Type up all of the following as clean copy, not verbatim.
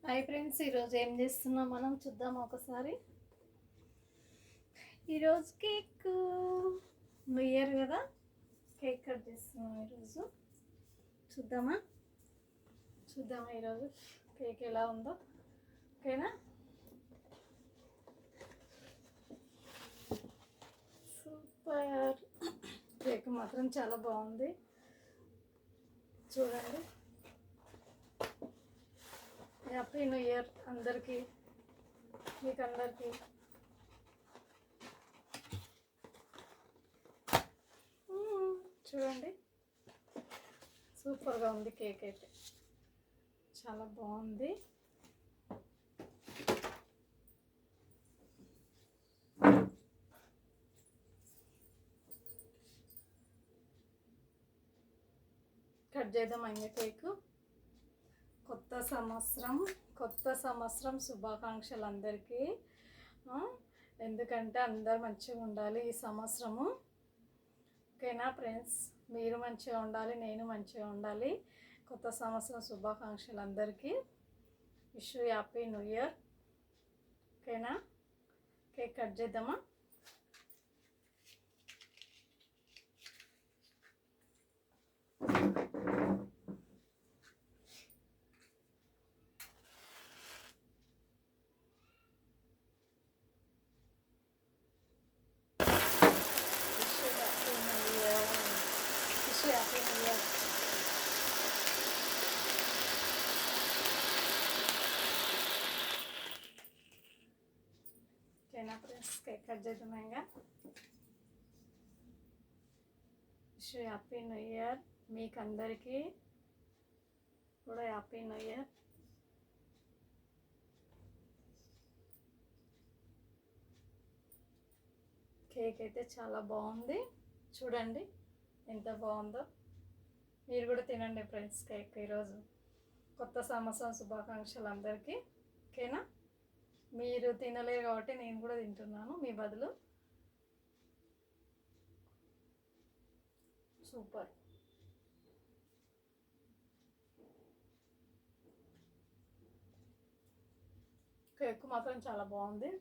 Hi friends, ఈరోజు ఏం చేస్తున్నాం మనం చూద్దాం ఒకసారి. ఈరోజు కేక్ న్యూ ఇయర్ కదా, కేక్ కట్ చేస్తున్నాం ఈరోజు. చూద్దామా ఈరోజు కేక్ ఎలా ఉందో. ఓకేనా? సూపర్. కేక్ మాత్రం చాలా బాగుంది, చూడండి. హ్యాపీ న్యూ ఇయర్ అందరికీ, మీకు అందరికీ. చూడండి, సూపర్గా ఉంది కేక్ అయితే, చాలా బాగుంది. కట్ చేద్దాం అయ్యే కేకు. కొత్త సంవత్సరం శుభాకాంక్షలు అందరికీ. ఎందుకంటే అందరు మంచిగా ఉండాలి ఈ సంవత్సరము. ఓకేనా ఫ్రెండ్స్? మీరు మంచిగా ఉండాలి, నేను మంచిగా ఉండాలి. కొత్త సంవత్సరం శుభాకాంక్షలు అందరికీ. Wish you happy new year. ఓకేనా? కేక్ కట్ చేద్దామా? ఓకేనా ఫ్రెండ్స్? కేక్ కట్ చేద్దాం. ఇంకా విష్ హ్యాపీ న్యూ ఇయర్. మీకు అందరికీ కూడా హ్యాపీ న్యూ ఇయర్. కేక్ అయితే చాలా బాగుంది, చూడండి ఎంత బాగుందో. మీరు కూడా తినండి ఫ్రెండ్స్ కేక్ ఈరోజు. కొత్త సంవత్సరం శుభాకాంక్షలు అందరికీ. ఓకేనా? మీరు తినలేరు కాబట్టి నేను కూడా తింటున్నాను మీ బదులు. సూపర్. కేక్ మాత్రం చాలా బాగుంది.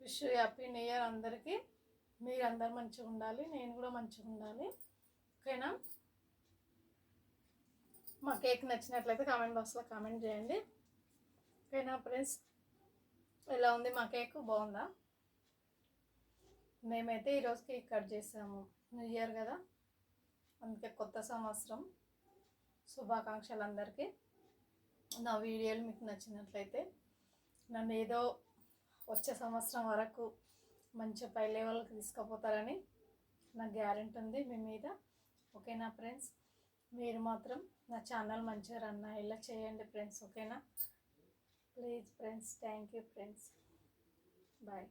విష్ హ్యాపీ న్యూ ఇయర్ అందరికీ. మీరు అందరు మంచిగా ఉండాలి, నేను కూడా మంచిగా ఉండాలి. ఓకేనా? మా కేక్ నచ్చినట్లయితే కామెంట్ బాక్స్లో కామెంట్ చేయండి. ఓకేనా ఫ్రెండ్స్? ఎలా ఉంది మా కేక్? బాగుందా? మేమైతే ఈరోజు కేక్ కట్ చేసాము, న్యూ ఇయర్ కదా, అందుకే కొత్త సంవత్సరం శుభాకాంక్షలు అందరికీ. నా వీడియోలు మీకు నచ్చినట్లయితే నన్ను ఏదో వచ్చే సంవత్సరం వరకు మంచి పై లెవెల్కి తీసుకుపోతారని నాకు గ్యారెంటీ ఉంది మీ మీద. ఓకేనా ఫ్రెండ్స్? మీరు మాత్రం నా ఛానల్ మంచిగా రన్ ఇలా చేయండి ఫ్రెండ్స్. ఓకేనా? Please friends. Thank you friends. Bye.